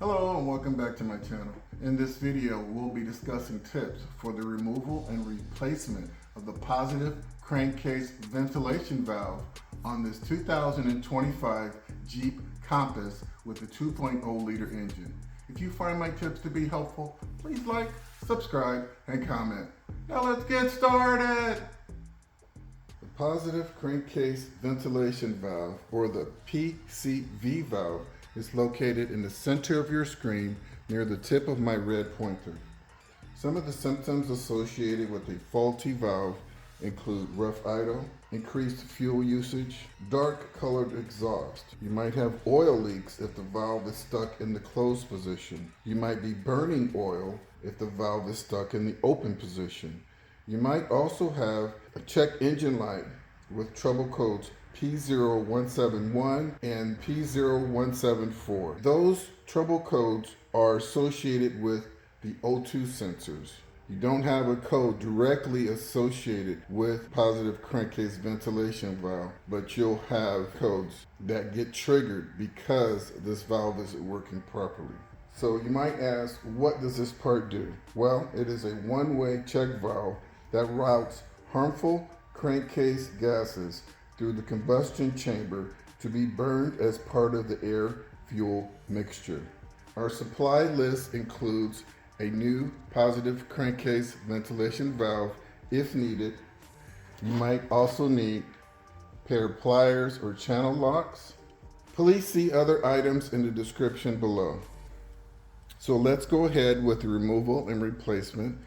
Hello and welcome back to my channel. In this video, we'll be discussing tips for the removal and replacement of the positive crankcase ventilation valve on this 2025 Jeep Compass with a 2.0 liter engine. If you find my tips to be helpful, please like, subscribe, and comment. Now let's get started. The positive crankcase ventilation valve, or the PCV valve, is located in the center of your screen near the tip of my red pointer. Some of the symptoms associated with a faulty valve include rough idle, increased fuel usage, dark colored exhaust. You might have oil leaks if the valve is stuck in the closed position. You might be burning oil if the valve is stuck in the open position. You might also have a check engine light with trouble codes P0171 and P0174. Those trouble codes are associated with the O2 sensors. You don't have a code directly associated with positive crankcase ventilation valve, but you'll have codes that get triggered because this valve isn't working properly. So you might ask, what does this part do? Well, it is a one-way check valve that routes harmful crankcase gases through the combustion chamber to be burned as part of the air-fuel mixture. Our supply list includes a new positive crankcase ventilation valve if needed. You might also need a pair of pliers or channel locks. Please see other items in the description below. So let's go ahead with the removal and replacement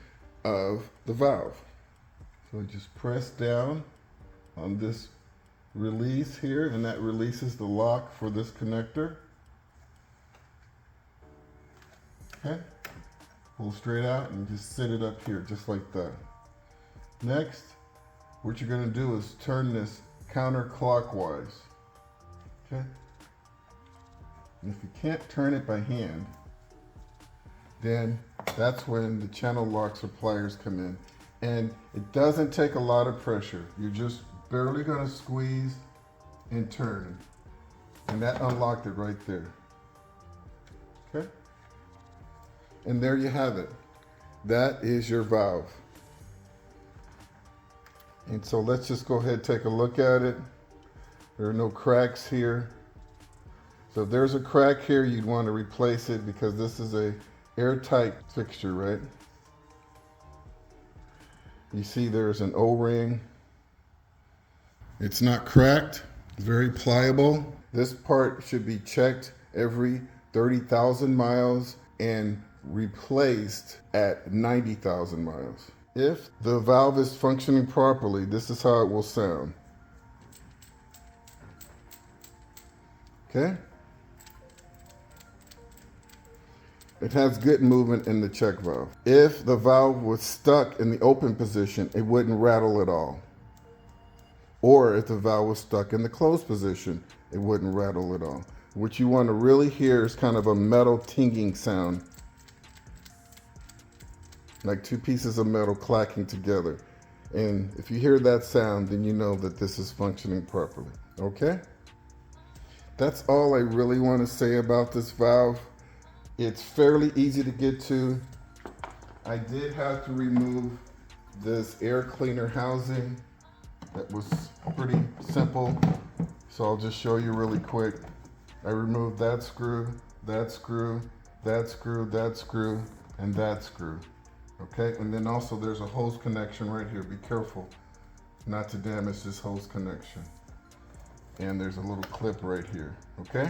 of the valve. So just press down on this release here, and that releases the lock for this connector. Okay, pull straight out and just sit it up here just like that. Next, what you're going to do is turn this counterclockwise. Okay, and if you can't turn it by hand, then that's when the channel locks or pliers come in. And it doesn't take a lot of pressure. You're just barely going to squeeze and turn. And that unlocked it right there. Okay? And there you have it. That is your valve. And so let's just go ahead and take a look at it. There are no cracks here. So if there's a crack here, you'd want to replace it because this is a airtight fixture, right? You see there's an O-ring. It's not cracked, it's very pliable. This part should be checked every 30,000 miles and replaced at 90,000 miles. If the valve is functioning properly, this is how it will sound. Okay? It has good movement in the check valve. If the valve was stuck in the open position, it wouldn't rattle at all. Or if the valve was stuck in the closed position, it wouldn't rattle at all. What you want to really hear is kind of a metal tinging sound, like two pieces of metal clacking together. And if you hear that sound, then you know that this is functioning properly. Okay? That's all I really want to say about this valve. It's fairly easy to get to. I did have to remove this air cleaner housing. That was pretty simple. So I'll just show you really quick. I removed that screw, that screw, that screw, that screw, and that screw. Okay, and then also there's a hose connection right here. Be careful not to damage this hose connection. And there's a little clip right here, okay?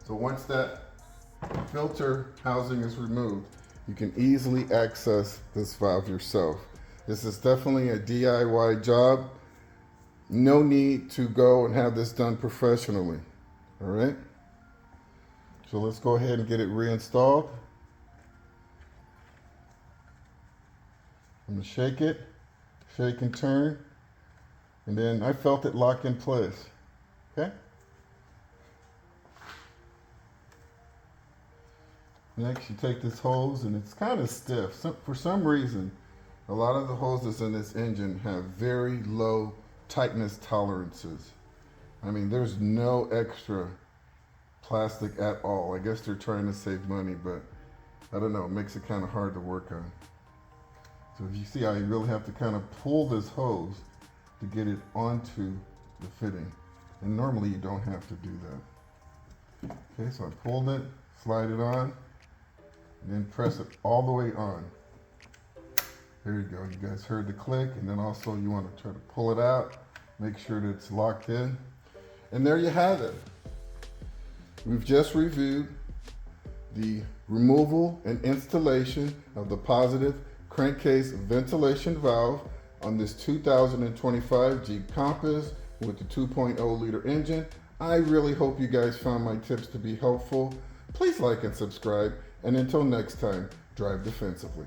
So once that filter housing is removed, you can easily access this valve yourself. This is definitely a DIY job. No need to go and have this done professionally, all right? So let's go ahead and get it reinstalled. I'm gonna shake it, shake and turn, and then I felt it lock in place, okay? Next, you take this hose, and it's kind of stiff. For some reason, a lot of the hoses in this engine have very low tightness tolerances. I mean, there's no extra plastic at all. I guess they're trying to save money, but I don't know, it makes it kind of hard to work on. So if you see how you really have to kind of pull this hose to get it onto the fitting. And normally you don't have to do that. Okay, so I pulled it, slide it on, and then press it all the way on. There you go, you guys heard the click, and then also you want to try to pull it out, make sure that it's locked in. And there you have it. We've just reviewed the removal and installation of the Positive Crankcase Ventilation Valve on this 2025 Jeep Compass with the 2.0 liter engine. I really hope you guys found my tips to be helpful. Please like and subscribe, and until next time, drive defensively.